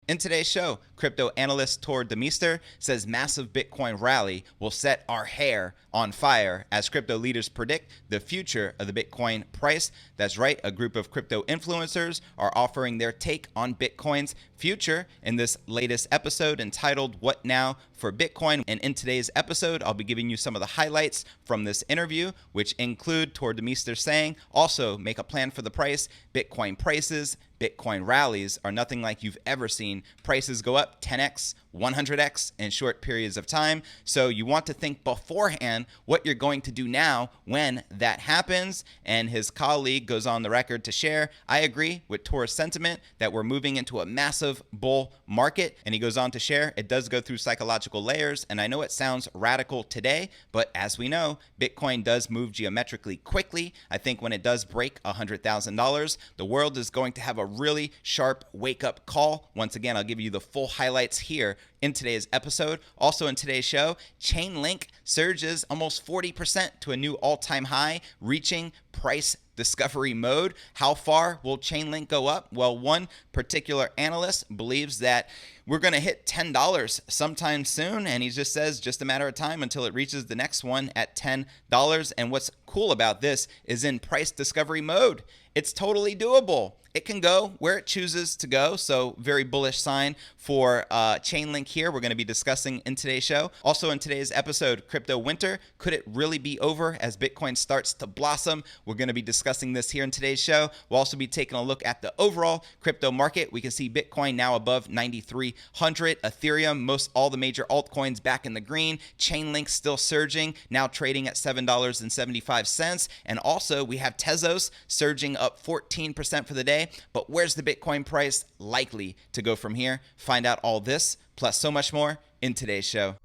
In today's show, crypto analyst Tuur Demeester says massive Bitcoin rally will set our hair on fire as crypto leaders predict the future of the Bitcoin price. That's right, a group of crypto influencers are offering their take on Bitcoin's future in this latest episode entitled What Now for Bitcoin. And in today's episode, I'll be giving you some of the highlights from this interview, which include Tuur Demeester saying, also make a plan for the price. Bitcoin prices, Bitcoin rallies are nothing like you've ever seen. Prices go up 10x, 100x in short periods of time. So you want to think beforehand what you're going to do now when that happens. And his colleague goes on the record to share, I agree with Tuur's sentiment that we're moving into a massive bull market. And he goes on to share, it does go through psychological layers. And I know it sounds radical today, but as we know, Bitcoin does move geometrically quickly. I think when it does break $100,000, the world is going to have a really sharp wake-up call. Once again, I'll give you the full highlights here in today's episode. Also in today's show, Chainlink surges almost 40% to a new all-time high, reaching price discovery mode. How far will Chainlink go up? Well, one particular analyst believes that we're going to hit $10 sometime soon, and he just says just a matter of time until it reaches the next one at $10. And what's cool about this is in price discovery mode, it's totally doable. It can go where it chooses to go. So very bullish sign for Chainlink here. We're going to be discussing in today's show. Also in today's episode, crypto winter. Could it really be over as Bitcoin starts to blossom? We're going to be discussing this here in today's show. We'll also be taking a look at the overall crypto market. We can see Bitcoin now above 9,300. Ethereum, most all the major altcoins back in the green. Chainlink still surging, now trading at $7.75. And also we have Tezos surging up 14% for the day. But where's the Bitcoin price likely to go from here? Find out all this, plus so much more in today's show.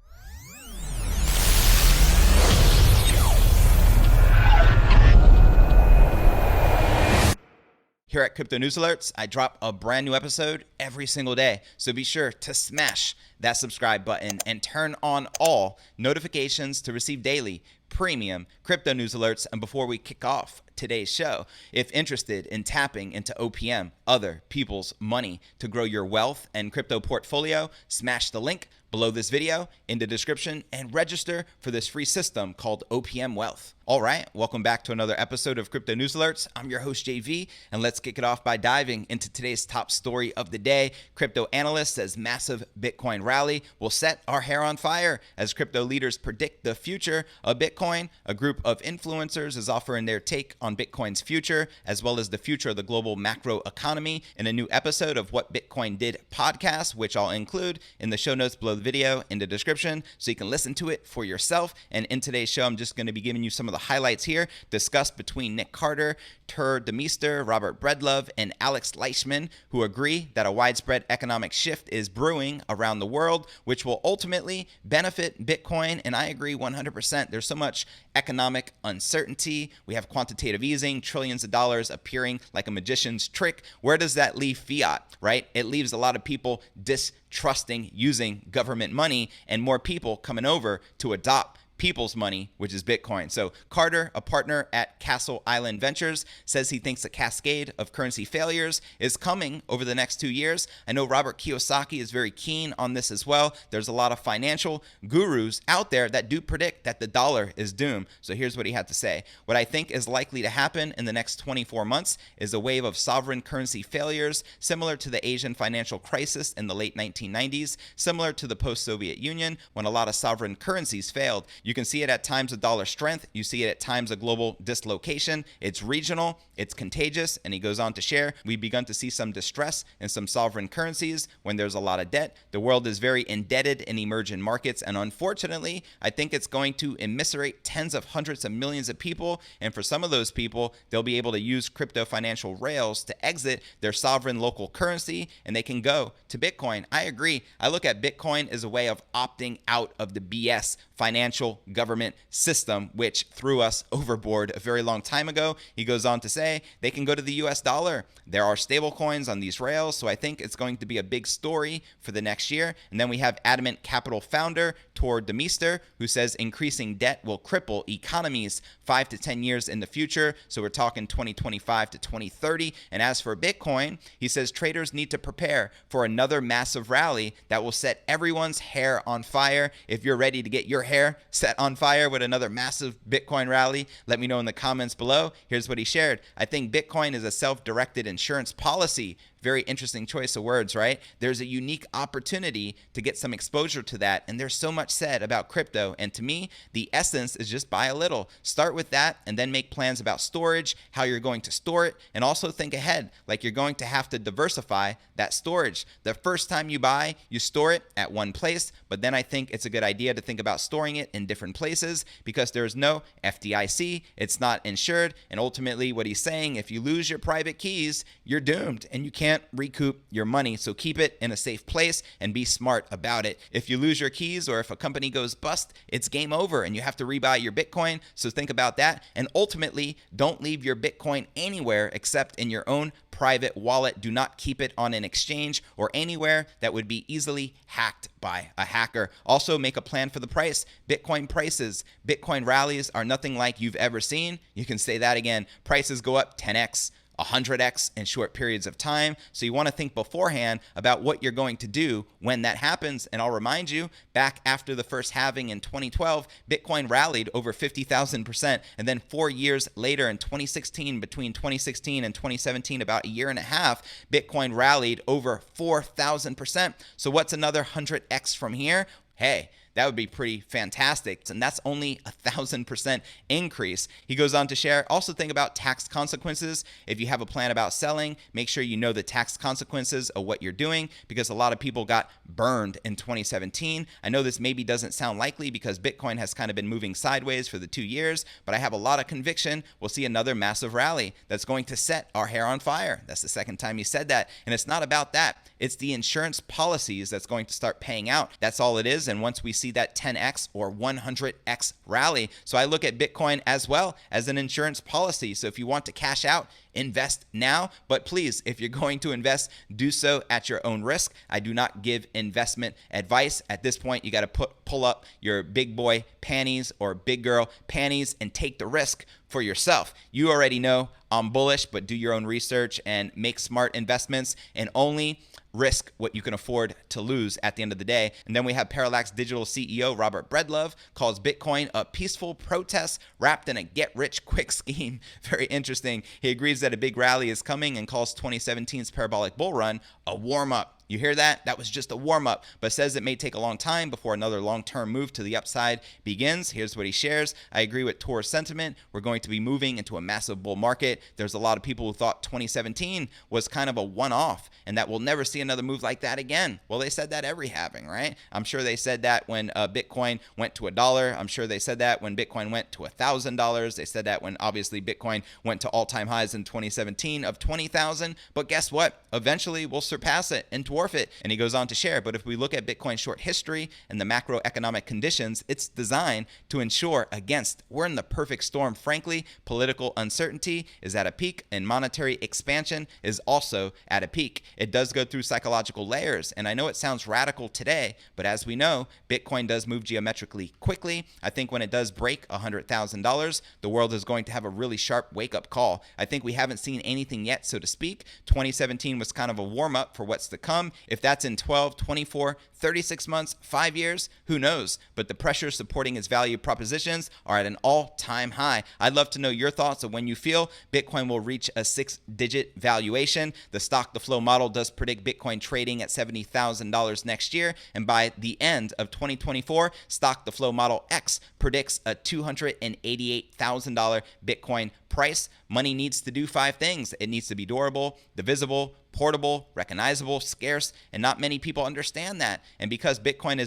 Here at Crypto News Alerts, I drop a brand new episode every single day. So be sure to smash that subscribe button and turn on all notifications to receive daily premium crypto news alerts. And before we kick off today's show, if interested in tapping into OPM, other people's money, to grow your wealth and crypto portfolio, smash the link below this video in the description and register for this free system called OPM Wealth. All right, welcome back to another episode of Crypto News Alerts. I'm your host, JV, and let's kick it off by diving into today's top story of the day. Crypto analyst says massive Bitcoin rally will set our hair on fire as crypto leaders predict the future of Bitcoin. A group of influencers is offering their take on Bitcoin's future, as well as the future of the global macro economy in a new episode of What Bitcoin Did podcast, which I'll include in the show notes below the video in the description so you can listen to it for yourself. And in today's show, I'm just going to be giving you some of the highlights here discussed between Nic Carter, Tuur Demeester, Robert Breedlove, and Alex Leishman, who agree that a widespread economic shift is brewing around the world, which will ultimately benefit Bitcoin. And I agree 100%. There's so much economic uncertainty. We have quantitative easing, trillions of dollars appearing like a magician's trick. Where does that leave fiat, right? It leaves a lot of people distrusting using government money and more people coming over to adopt people's money, which is Bitcoin. So Carter, a partner at Castle Island Ventures, says he thinks a cascade of currency failures is coming over the next 2 years. I know Robert Kiyosaki is very keen on this as well. There's a lot of financial gurus out there that do predict that the dollar is doomed. So here's what he had to say. What I think is likely to happen in the next 24 months is a wave of sovereign currency failures, similar to the Asian financial crisis in the late 1990s, similar to the post-Soviet Union when a lot of sovereign currencies failed. You can see it at times of dollar strength. You see it at times of global dislocation. It's regional, it's contagious. And he goes on to share, we've begun to see some distress in some sovereign currencies when there's a lot of debt. The world is very indebted in emerging markets. And unfortunately, I think it's going to immiserate tens of hundreds of millions of people. And for some of those people, they'll be able to use crypto financial rails to exit their sovereign local currency and they can go to Bitcoin. I agree. I look at Bitcoin as a way of opting out of the BS financial central government system, which threw us overboard a very long time ago. He goes on to say they can go to the US dollar. There are stable coins on these rails, so I think it's going to be a big story for the next year. And then we have Adamant Capital founder Tuur Demeester, who says increasing debt will cripple economies 5 to 10 years in the future. So we're talking 2025 to 2030. And as for Bitcoin, he says traders need to prepare for another massive rally that will set everyone's hair on fire. If you're ready to get your hair set on fire with another massive Bitcoin rally, let me know in the comments below. Here's what he shared. I think Bitcoin is a self-directed insurance policy. Very interesting choice of words, right? There's a unique opportunity to get some exposure to that. And there's so much said about crypto. And to me, the essence is just buy a little. Start with that and then make plans about storage, how you're going to store it, and also think ahead, like you're going to have to diversify that storage. The first time you buy, you store it at one place, but then I think it's a good idea to think about storing it in different places because there's no FDIC, it's not insured, and ultimately what he's saying, if you lose your private keys, you're doomed and you can't recoup your money. So keep it in a safe place and be smart about it. If you lose your keys or if a company goes bust, it's game over and you have to rebuy your Bitcoin. So think about that. And ultimately, don't leave your Bitcoin anywhere except in your own private wallet. Do not keep it on an exchange or anywhere that would be easily hacked by a hacker. Also, make a plan for the price. Bitcoin prices. Bitcoin rallies are nothing like you've ever seen. You can say that again. Prices go up 10x. 100x in short periods of time. So you want to think beforehand about what you're going to do when that happens. And I'll remind you, back after the first halving in 2012, Bitcoin rallied over 50,000%. And then 4 years later in 2016, between 2016 and 2017, about a year and a half, Bitcoin rallied over 4,000%. So what's another 100x from here? Hey, that would be pretty fantastic. And that's only 1,000% increase. He goes on to share, also think about tax consequences. If you have a plan about selling, make sure you know the tax consequences of what you're doing because a lot of people got burned in 2017. I know this maybe doesn't sound likely because Bitcoin has kind of been moving sideways for the 2 years, but I have a lot of conviction we'll see another massive rally that's going to set our hair on fire. That's the second time he said that. And it's not about that. It's the insurance policies that's going to start paying out. That's all it is. And once we see that 10x or 100x rally. So I look at Bitcoin as well as an insurance policy. So if you want to cash out, invest now. But please, if you're going to invest, do so at your own risk. I do not give investment advice. At this point, you got to pull up your big boy panties or big girl panties and take the risk for yourself. You already know I'm bullish, but do your own research and make smart investments and only risk what you can afford to lose at the end of the day. And then we have Parallax Digital CEO Robert Breedlove calls Bitcoin a peaceful protest wrapped in a get-rich-quick scheme. Very interesting. He agrees that a big rally is coming and calls 2017's parabolic bull run a warm-up. You hear that? That was just a warm-up, but says it may take a long time before another long-term move to the upside begins. Here's what he shares. I agree with Tuur's sentiment. We're going to be moving into a massive bull market. There's a lot of people who thought 2017 was kind of a one-off and that we'll never see another move like that again. Well, they said that every halving, right? I'm sure they said that when Bitcoin went to $1. I'm sure they said that when Bitcoin went to $1,000. They said that when obviously Bitcoin went to all-time highs in 2017 of 20,000. But guess what? Eventually we'll surpass it and dwarf it. And he goes on to share, but if we look at Bitcoin's short history and the macroeconomic conditions, it's designed to ensure against. We're in the perfect storm. Frankly, political uncertainty is at a peak and monetary expansion is also at a peak. It does go through psychological layers. And I know it sounds radical today, but as we know, Bitcoin does move geometrically quickly. I think when it does break $100,000, the world is going to have a really sharp wake-up call. I think we haven't seen anything yet, so to speak. 2017 was kind of a warm-up for what's to come. If that's in 12, 24, 36 months, 5 years, who knows? But the pressure supporting its value propositions are at an all-time high. I'd love to know your thoughts on when you feel Bitcoin will reach a 6-digit valuation. The stock to flow model does predict Bitcoin trading at $70,000 next year. And by the end of 2024, stock to flow model X predicts a $288,000 Bitcoin price. Money needs to do 5 things. It needs to be durable, divisible, portable, recognizable, scarce, and not many people understand that. And because Bitcoin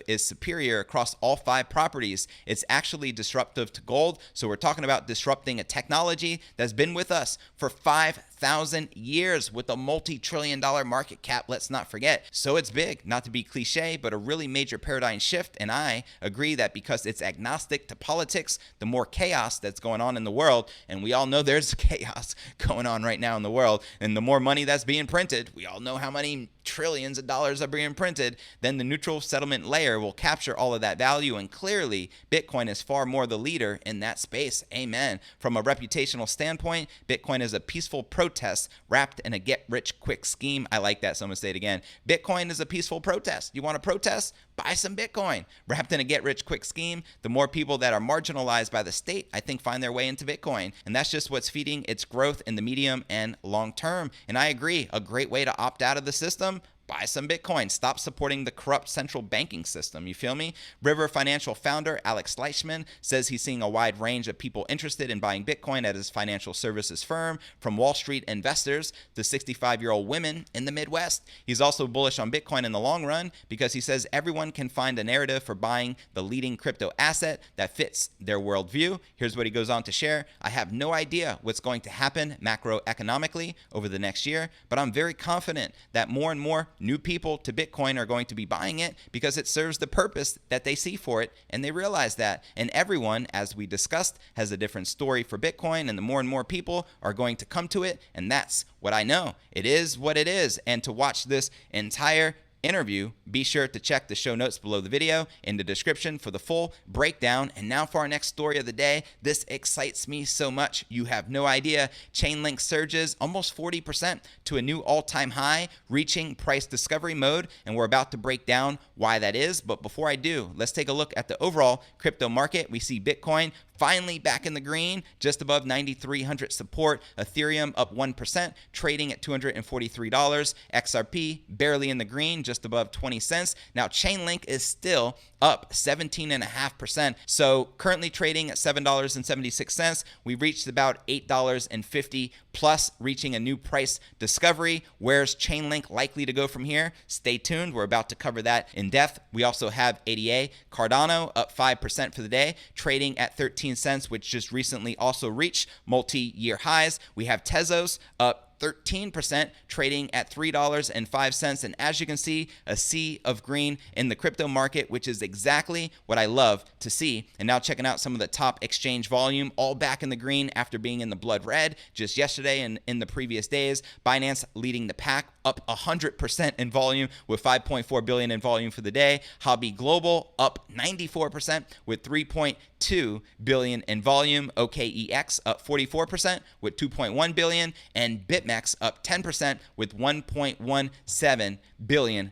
is superior across all 5 properties, it's actually disruptive to gold. So we're talking about disrupting a technology that's been with us for 5,000 6,000 years with a multi-trillion-dollar market cap, let's not forget. So it's big, not to be cliche, but a really major paradigm shift, and I agree that because it's agnostic to politics, the more chaos that's going on in the world, and we all know there's chaos going on right now in the world, and the more money that's being printed, we all know how many trillions of dollars are being printed, then the neutral settlement layer will capture all of that value, and clearly Bitcoin is far more the leader in that space. Amen. From a reputational standpoint, Bitcoin is a peaceful protest wrapped in a get-rich-quick scheme. I like that, so I'm going to say it again. Bitcoin is a peaceful protest. You want to protest? Buy some Bitcoin. Wrapped in a get-rich-quick scheme, the more people that are marginalized by the state, I think, find their way into Bitcoin, and that's just what's feeding its growth in the medium and long term. And I agree, a great way to opt out of the system, buy some Bitcoin. Stop supporting the corrupt central banking system. You feel me? River Financial founder Alex Leishman says he's seeing a wide range of people interested in buying Bitcoin at his financial services firm, from Wall Street investors to 65-year-old women in the Midwest. He's also bullish on Bitcoin in the long run because he says everyone can find a narrative for buying the leading crypto asset that fits their worldview. Here's what he goes on to share. I have no idea what's going to happen macroeconomically over the next year, but I'm very confident that more and more new people to Bitcoin are going to be buying it because it serves the purpose that they see for it, and they realize that. And everyone, as we discussed, has a different story for Bitcoin, and the more and more people are going to come to it, and that's what I know. It is what it is. And to watch this entire interview, be sure to check the show notes below the video in the description for the full breakdown. And now for our next story of the day. This excites me so much, you have no idea. Chainlink surges almost 40% to a new all-time high, reaching price discovery mode, and we're about to break down why that is. But before I do, let's take a look at the overall crypto market. We see Bitcoin finally back in the green, just above 9,300 support. Ethereum up 1%, trading at $243. XRP barely in the green, just above 20 cents. Now Chainlink is still up 17.5%. So currently trading at $7.76. We reached about $8.50 plus, reaching a new price discovery. Where's Chainlink likely to go from here? Stay tuned. We're about to cover that in depth. We also have ADA Cardano up 5% for the day, trading at 13 cents, which just recently also reached multi-year highs. We have Tezos up 13%, trading at $3.05. And as you can see, a sea of green in the crypto market, which is exactly what I love to see. And now checking out some of the top exchange volume, all back in the green after being in the blood red just yesterday and in the previous days. Binance leading the pack, up 100% in volume with 5.4 billion in volume for the day. Hobby Global up 94% with 3.2 billion in volume. OKEX up 44% with 2.1 billion, and BitMEX up 10% with $1.17 billion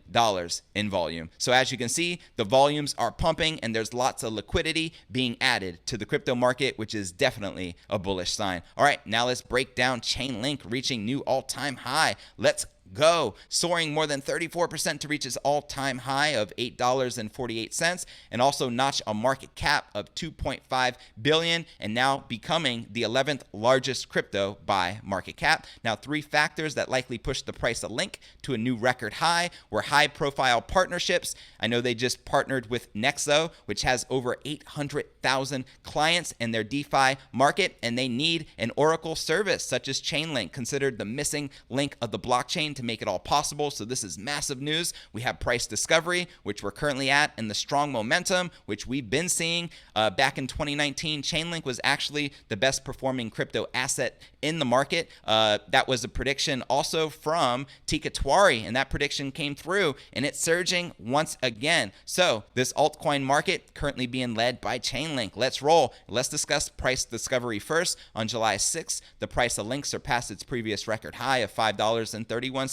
in volume. So as you can see, the volumes are pumping and there's lots of liquidity being added to the crypto market, which is definitely a bullish sign. All right, now let's break down Chainlink reaching new all-time high. Let's go. Soaring more than 34% to reach its all-time high of $8.48, and also notch a market cap of $2.5 billion, and now becoming the 11th largest crypto by market cap. Now, three factors that likely pushed the price of Link to a new record high were high-profile partnerships. I know they just partnered with Nexo, which has over 800,000 clients in their DeFi market, and they need an Oracle service such as Chainlink, considered the missing link of the blockchain to make it all possible. So this is massive news. We have price discovery, which we're currently at, and the strong momentum, which we've been seeing back in 2019. Chainlink was actually the best performing crypto asset in the market. That was a prediction also from Tikatwari, and that prediction came through, and it's surging once again. So this altcoin market currently being led by Chainlink. Let's roll. Let's discuss price discovery first. On July 6th, the price of Link surpassed its previous record high of $5.31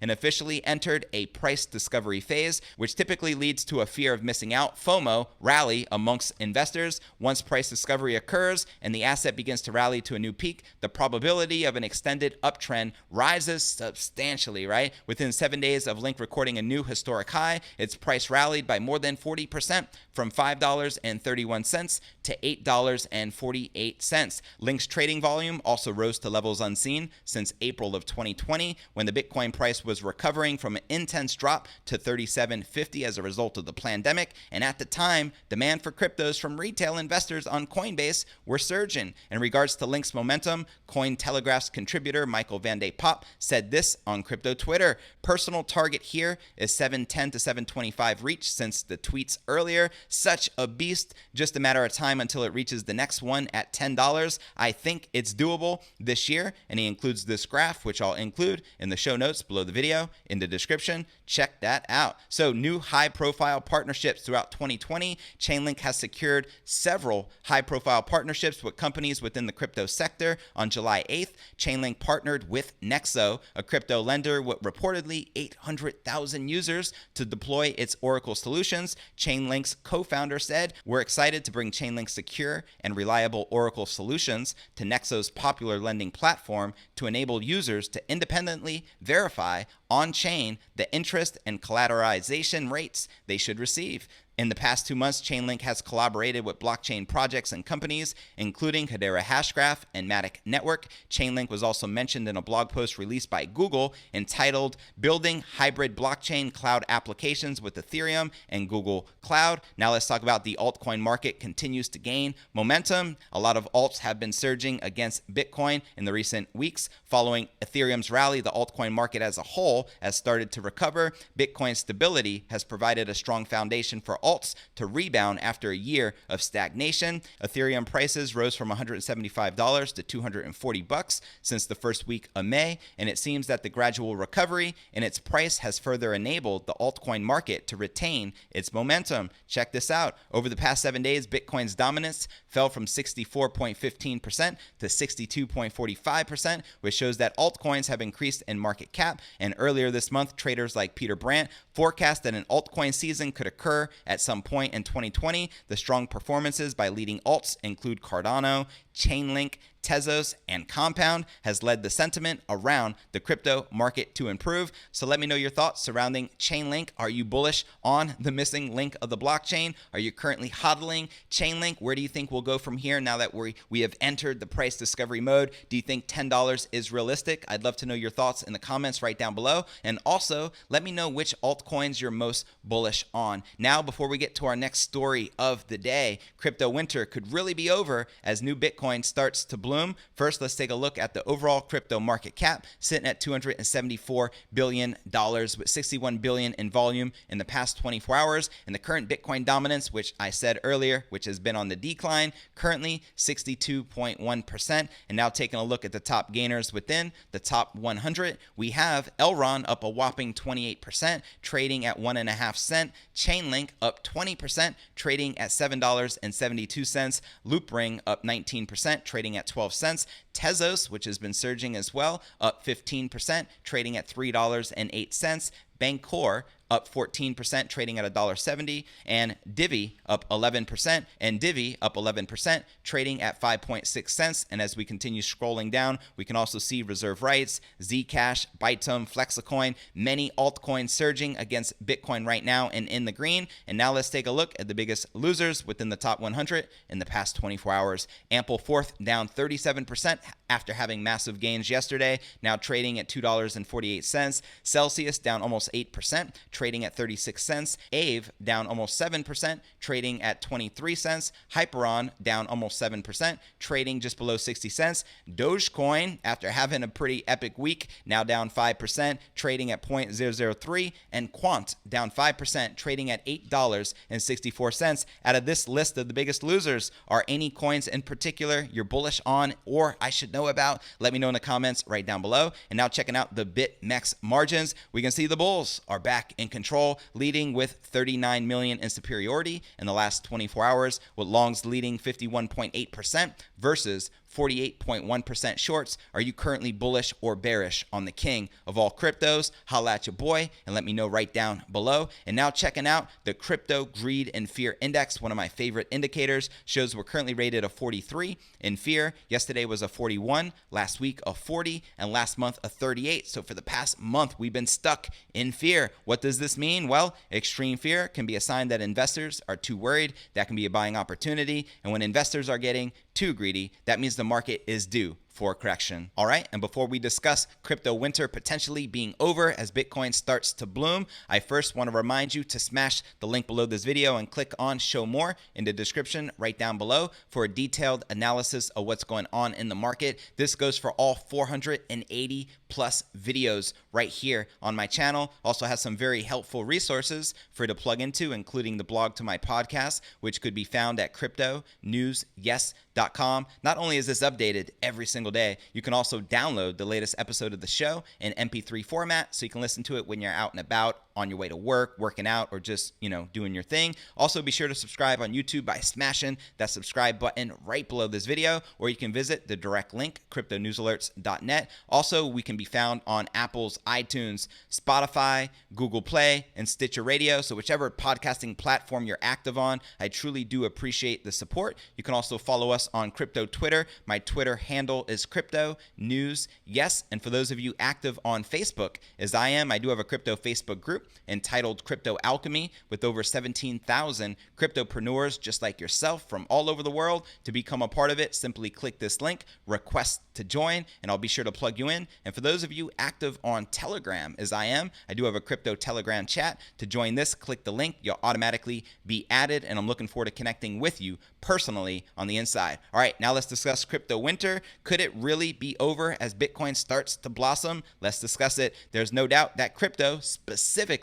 and officially entered a price discovery phase, which typically leads to a fear of missing out, FOMO, rally amongst investors. Once price discovery occurs and the asset begins to rally to a new peak, the probability of an extended uptrend rises substantially, right? Within 7 days of Link recording a new historic high, its price rallied by more than 40%, from $5.31 to $8.48. Link's trading volume also rose to levels unseen since April of 2020, when the Bitcoin Bitcoin price was recovering from an intense drop to $37.50 as a result of the pandemic, and at the time, demand for cryptos from retail investors on Coinbase were surging. In regards to Link's momentum, Cointelegraph's contributor Michael Van de Poppe said this on crypto Twitter: "Personal target here is 710 to 725 reach since the tweets earlier. Such a beast. Just a matter of time until it reaches the next one at $10. I think it's doable this year." And he includes this graph, which I'll include in the show notes below the video in the description. Check that out. So new high-profile partnerships throughout 2020. Chainlink has secured several high-profile partnerships with companies within the crypto sector. On July 8th, Chainlink partnered with Nexo, a crypto lender with reportedly 800,000 users, to deploy its Oracle solutions. Chainlink's co-founder said, "We're excited to bring Chainlink's secure and reliable Oracle solutions to Nexo's popular lending platform to enable users to independently verify on-chain the interest and collateralization rates they should receive." In the past 2 months, Chainlink has collaborated with blockchain projects and companies, including Hedera Hashgraph and Matic Network. Chainlink was also mentioned in a blog post released by Google entitled "Building Hybrid Blockchain Cloud Applications with Ethereum and Google Cloud." Now let's talk about the altcoin market. Continues to gain momentum. A lot of alts have been surging against Bitcoin in the recent weeks. Following Ethereum's rally, the altcoin market as a whole has started to recover. Bitcoin's stability has provided a strong foundation for alts to rebound after a year of stagnation. Ethereum prices rose from $175 to $240 since the first week of May, and it seems that the gradual recovery in its price has further enabled the altcoin market to retain its momentum. Check this out. Over the past 7 days, Bitcoin's dominance fell from 64.15% to 62.45%, which shows that altcoins have increased in market cap. And earlier this month, traders like Peter Brandt forecast that an altcoin season could occur at some point in 2020. The strong performances by leading alts include Cardano, Chainlink, Tezos, and Compound has led the sentiment around the crypto market to improve. So let me know your thoughts surrounding Chainlink. Are you bullish on the missing link of the blockchain? Are you currently hodling Chainlink? Where do you think we'll go from here now that we have entered the price discovery mode? Do you think $10 is realistic? I'd love to know your thoughts in the comments right down below. And also, let me know which altcoins you're most bullish on. Now, before we get to our next story of the day, crypto winter could really be over as new Bitcoin starts to bloom. First, let's take a look at the overall crypto market cap, sitting at $274 billion with $61 billion in volume in the past 24 hours. And the current Bitcoin dominance, which I said earlier, which has been on the decline, currently 62.1%. And now taking a look at the top gainers within the top 100, we have Elrond up a whopping 28%, trading at 1.5 cents. Chainlink up 20%, trading at $7.72. Loopring up 19%, trading at 12 cents. Tezos, which has been surging as well, up 15%, trading at $3.08. Bancor up 14%, trading at $1.70, and Divi up 11%, and Divi up 11%, trading at 5.6 cents. And as we continue scrolling down, we can also see Reserve Rights, Zcash, Bytum, Flexicoin, many altcoins surging against Bitcoin right now and in the green. And now let's take a look at the biggest losers within the top 100 in the past 24 hours. Ampleforth down 37% after having massive gains yesterday, now trading at $2.48. Celsius down almost 8%, trading at 36 cents. Aave down almost 7%, trading at 23 cents. Hyperon down almost 7%, trading just below 60 cents. Dogecoin, after having a pretty epic week, now down 5%, trading at 0.003. And Quant down 5%, trading at $8.64. Out of this list of the biggest losers, are any coins in particular you're bullish on or I should know about? Let me know in the comments right down below. And now checking out the BitMEX margins, we can see the bulls are back in control, leading with 39 million in superiority in the last 24 hours, with longs leading 51.8% versus 48.1% shorts. Are you currently bullish or bearish on the king of all cryptos? Holla at your boy and let me know right down below. And now checking out the Crypto Greed and Fear Index, one of my favorite indicators, shows we're currently rated a 43 in fear. Yesterday was a 41, last week a 40, and last month a 38. So for the past month, we've been stuck in fear. What does this mean? Well, extreme fear can be a sign that investors are too worried. That can be a buying opportunity. And when investors are getting too greedy, that means the market is due for a correction. All right, and before we discuss crypto winter potentially being over as Bitcoin starts to bloom, I first want to remind you to smash the link below this video and click on show more in the description right down below for a detailed analysis of what's going on in the market. This goes for all 480 plus videos right here on my channel. Also has some very helpful resources for you to plug into, including the blog to my podcast, which could be found at cryptonewsyes.com. Not only is this updated every single day, you can also download the latest episode of the show in MP3 format so you can listen to it when you're out and about, on your way to work, working out, or just, doing your thing. Also, be sure to subscribe on YouTube by smashing that subscribe button right below this video, or you can visit the direct link, cryptonewsalerts.net. Also, we can be found on Apple's iTunes, Spotify, Google Play, and Stitcher Radio. So whichever podcasting platform you're active on, I truly do appreciate the support. You can also follow us on crypto Twitter. My Twitter handle is crypto news. Yes, and for those of you active on Facebook, as I am, I do have a crypto Facebook group entitled Crypto Alchemy with over 17,000 cryptopreneurs just like yourself from all over the world. To become a part of it, simply click this link, request to join, and I'll be sure to plug you in. And for those of you active on Telegram, as I am, I do have a crypto Telegram chat. To join this, click the link. You'll automatically be added, and I'm looking forward to connecting with you personally on the inside. All right, now let's discuss crypto winter. Could it really be over as Bitcoin starts to blossom? Let's discuss it. There's no doubt that crypto, specifically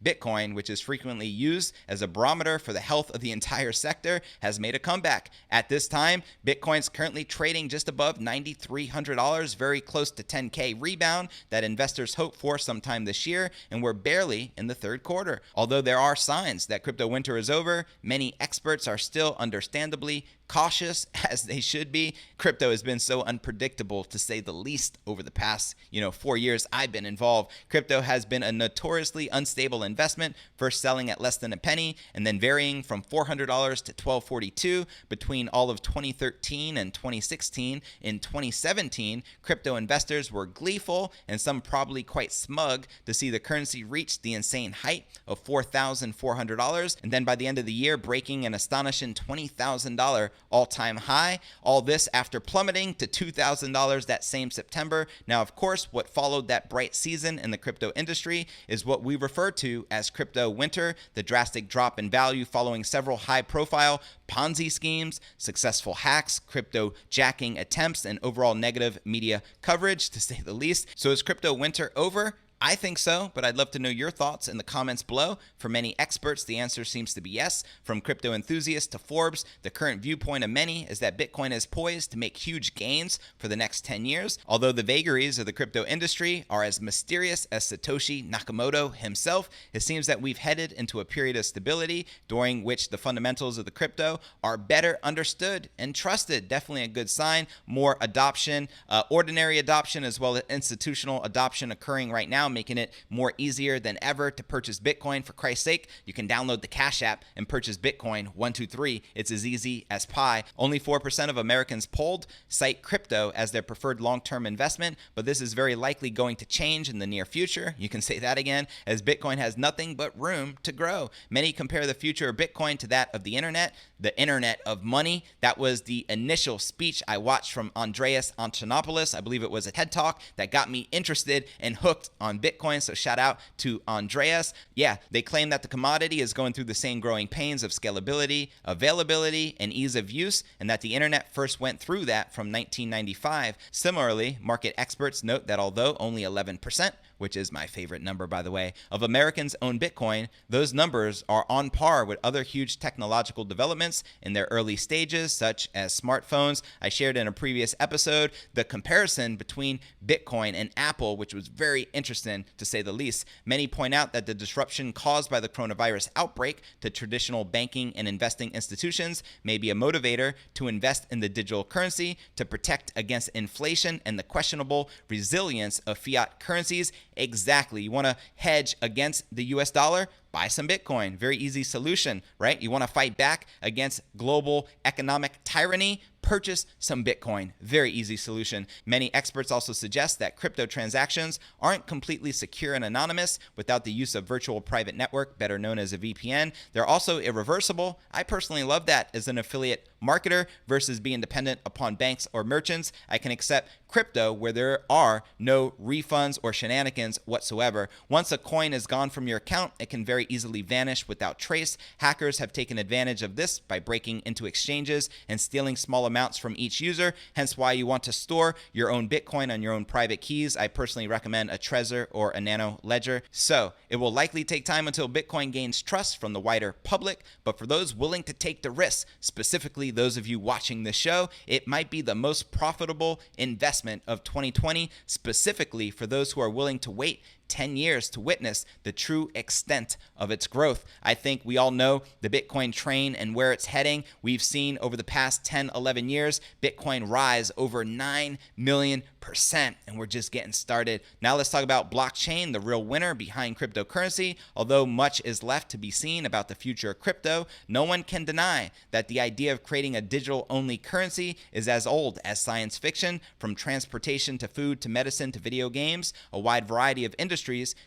Bitcoin, which is frequently used as a barometer for the health of the entire sector, has made a comeback. At this time, Bitcoin's currently trading just above $9,300, very close to 10K rebound that investors hope for sometime this year, and we're barely in the third quarter. Although there are signs that crypto winter is over, many experts are still understandably cautious, as they should be. Crypto has been so unpredictable, to say the least, over the past 4 years I've been involved. Crypto has been a notoriously unstable investment, first selling at less than a penny and then varying from $400 to $1242 between all of 2013 and 2016. In 2017, crypto investors were gleeful and some probably quite smug to see the currency reach the insane height of $4,400, and then by the end of the year breaking an astonishing $20,000 all-time high. All this after plummeting to $2,000 that same September. Now, of course, what followed that bright season in the crypto industry is what we refer to as crypto winter, the drastic drop in value following several high-profile Ponzi schemes, successful hacks, crypto jacking attempts, and overall negative media coverage, to say the least. So is crypto winter over? I think so, but I'd love to know your thoughts in the comments below. For many experts, the answer seems to be yes. From crypto enthusiasts to Forbes, the current viewpoint of many is that Bitcoin is poised to make huge gains for the next 10 years. Although the vagaries of the crypto industry are as mysterious as Satoshi Nakamoto himself, it seems that we've headed into a period of stability during which the fundamentals of the crypto are better understood and trusted. Definitely a good sign. More adoption, ordinary adoption as well as institutional adoption occurring right now, making it more easier than ever to purchase Bitcoin. For Christ's sake, you can download the Cash App and purchase Bitcoin 123. It's as easy as pie. Only 4% of Americans polled cite crypto as their preferred long-term investment, but this is very likely going to change in the near future. You can say that again, as Bitcoin has nothing but room to grow. Many compare the future of Bitcoin to that of the internet of money. That was the initial speech I watched from Andreas Antonopoulos. I believe it was a TED Talk that got me interested and hooked on Bitcoin. So shout out to Andreas. Yeah, they claim that the commodity is going through the same growing pains of scalability, availability, and ease of use, and that the internet first went through that from 1995. Similarly, market experts note that although only 11%, which is my favorite number, by the way, of Americans own Bitcoin, those numbers are on par with other huge technological developments in their early stages, such as smartphones. I shared in a previous episode the comparison between Bitcoin and Apple, which was very interesting to say the least. Many point out that the disruption caused by the coronavirus outbreak to traditional banking and investing institutions may be a motivator to invest in the digital currency to protect against inflation and the questionable resilience of fiat currencies. Exactly. You want to hedge against the US dollar? buy some Bitcoin. Very easy solution, right? You want to fight back against global economic tyranny? Purchase some Bitcoin. Very easy solution. Many experts also suggest that crypto transactions aren't completely secure and anonymous without the use of virtual private network, better known as a VPN. They're also irreversible. I personally love that as an affiliate marketer versus being dependent upon banks or merchants. I can accept crypto where there are no refunds or shenanigans whatsoever. Once a coin is gone from your account, it can very easily vanish without trace. Hackers have taken advantage of this by breaking into exchanges and stealing small amounts from each user, hence why you want to store your own Bitcoin on your own private keys. I personally recommend a Trezor or a Nano Ledger. So it will likely take time until Bitcoin gains trust from the wider public, but for those willing to take the risk, specifically those of you watching this show, it might be the most profitable investment of 2020, specifically for those who are willing to wait 10 years to witness the true extent of its growth. I think we all know the Bitcoin train and where it's heading. We've seen over the past 10, 11 years, Bitcoin rise over 9 million%, and we're just getting started. Now let's talk about blockchain, the real winner behind cryptocurrency. Although much is left to be seen about the future of crypto, no one can deny that the idea of creating a digital-only currency is as old as science fiction. From transportation to food to medicine to video games, a wide variety of industries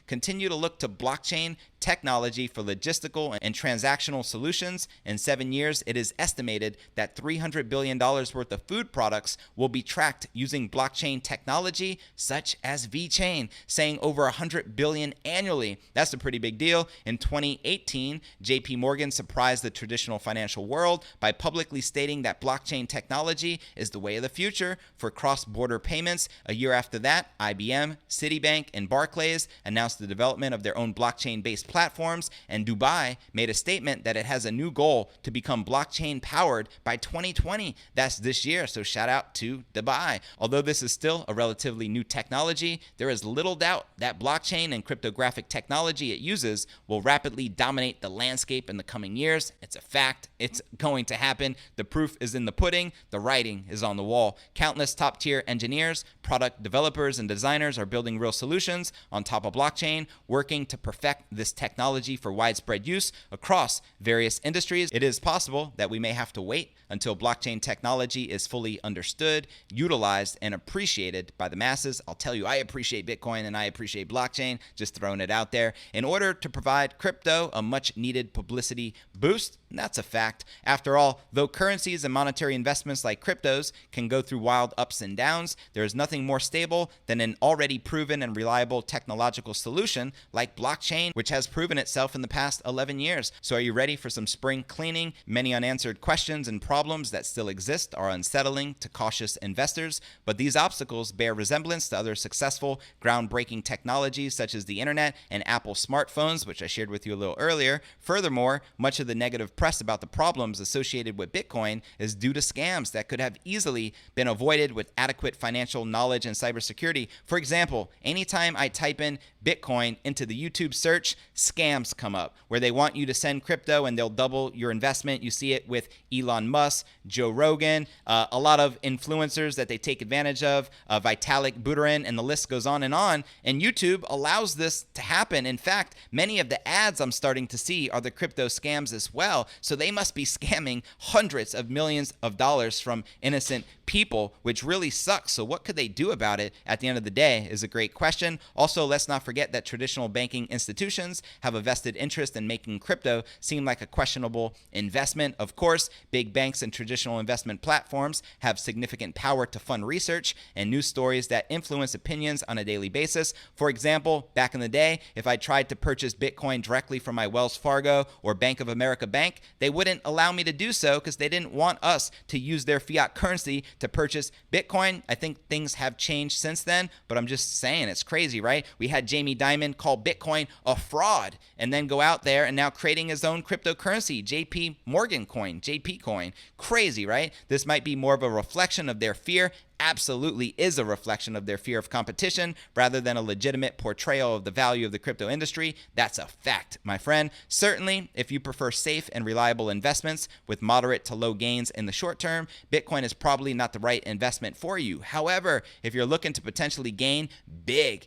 continue to look to blockchain technology for logistical and transactional solutions. In 7 years, it is estimated that $300 billion worth of food products will be tracked using blockchain technology such as vechain, saying over 100 billion annually. That's a pretty big deal. In 2018, JP Morgan surprised the traditional financial world by publicly stating that blockchain technology is the way of the future for cross-border payments. A year after that, IBM, Citibank, and Barclays announced the development of their own blockchain-based platforms, and Dubai made a statement that it has a new goal to become blockchain powered by 2020. That's this year, so shout out to Dubai. Although this is still a relatively new technology, there is little doubt that blockchain and cryptographic technology it uses will rapidly dominate the landscape in the coming years. It's a fact. It's going to happen. The proof is in the pudding. The writing is on the wall. Countless top-tier engineers, product developers, and designers are building real solutions on top of blockchain, working to perfect this technology for widespread use across various industries. It is possible that we may have to wait until blockchain technology is fully understood, utilized, and appreciated by the masses. I'll tell you, I appreciate Bitcoin and I appreciate blockchain, just throwing it out there, in order to provide crypto a much needed publicity boost. And that's a fact. After all, though currencies and monetary investments like cryptos can go through wild ups and downs, there is nothing more stable than an already proven and reliable technological solution like blockchain, which has proven itself in the past 11 years. So are you ready for some spring cleaning? Many unanswered questions and problems that still exist are unsettling to cautious investors, but these obstacles bear resemblance to other successful, groundbreaking technologies such as the internet and Apple smartphones, which I shared with you a little earlier. Furthermore, much of the negative press about the problems associated with Bitcoin is due to scams that could have easily been avoided with adequate financial knowledge and cybersecurity. For example, anytime I type in Bitcoin into the YouTube search, scams come up where they want you to send crypto and they'll double your investment. You see it with Elon Musk, Joe Rogan, a lot of influencers that they take advantage of, Vitalik Buterin, and the list goes on. And YouTube allows this to happen. In fact, many of the ads I'm starting to see are the crypto scams as well. So they must be scamming hundreds of millions of dollars from innocent people, which really sucks. So what could they do about it at the end of the day is a great question. Also, let's not forget that traditional banking institutions have a vested interest in making crypto seem like a questionable investment. Of course, big banks and traditional investment platforms have significant power to fund research and news stories that influence opinions on a daily basis. For example, back in the day, if I tried to purchase Bitcoin directly from my Wells Fargo or Bank of America bank, they wouldn't allow me to do so because they didn't want us to use their fiat currency to purchase Bitcoin. I think things have changed since then, but I'm just saying it's crazy, right? We had Jamie Dimon call Bitcoin a fraud and then go out there and now creating his own cryptocurrency, JP Morgan coin, JP coin. Crazy, right? This might be more of a reflection of their fear absolutely is a reflection of their fear of competition rather than a legitimate portrayal of the value of the crypto industry. That's a fact, my friend. Certainly, if you prefer safe and reliable investments with moderate to low gains in the short term, Bitcoin is probably not the right investment for you. However, if you're looking to potentially gain big,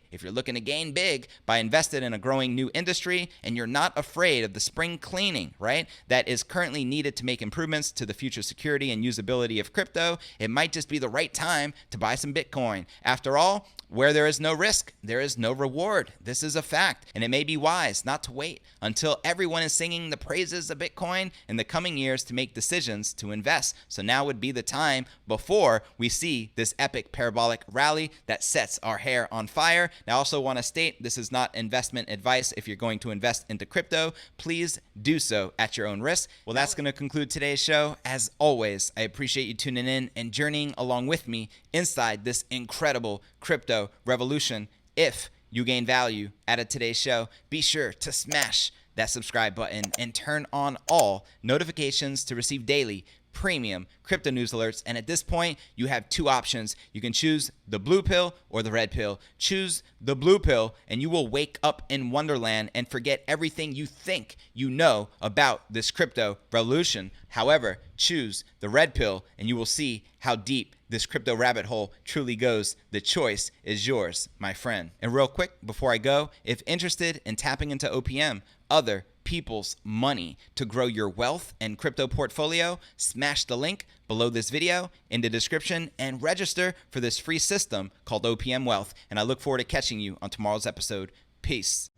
by investing in a growing new industry and you're not afraid of the spring cleaning, right, that is currently needed to make improvements to the future security and usability of crypto, it might just be the right time to buy some Bitcoin. After all, where there is no risk, there is no reward. This is a fact, and it may be wise not to wait until everyone is singing the praises of Bitcoin in the coming years to make decisions to invest. So now would be the time before we see this epic parabolic rally that sets our hair on fire. Now, I also want to state this is not investment advice. If you're going to invest into crypto, please do so at your own risk. Well, that's going to conclude today's show. As always, I appreciate you tuning in and journeying along with me inside this incredible crypto revolution. If you gain value out of today's show, be sure to smash that subscribe button and turn on all notifications to receive daily premium crypto news alerts. And at this point, you have two options. You can choose the blue pill or the red pill. Choose the blue pill and you will wake up in Wonderland and forget everything you think you know about this crypto revolution. However, choose the red pill and you will see how deep this crypto rabbit hole truly goes. The choice is yours, my friend. And real quick, before I go, if interested in tapping into OPM, other people's money to grow your wealth and crypto portfolio, smash the link below this video in the description and register for this free system called OPM Wealth. And I look forward to catching you on tomorrow's episode. Peace.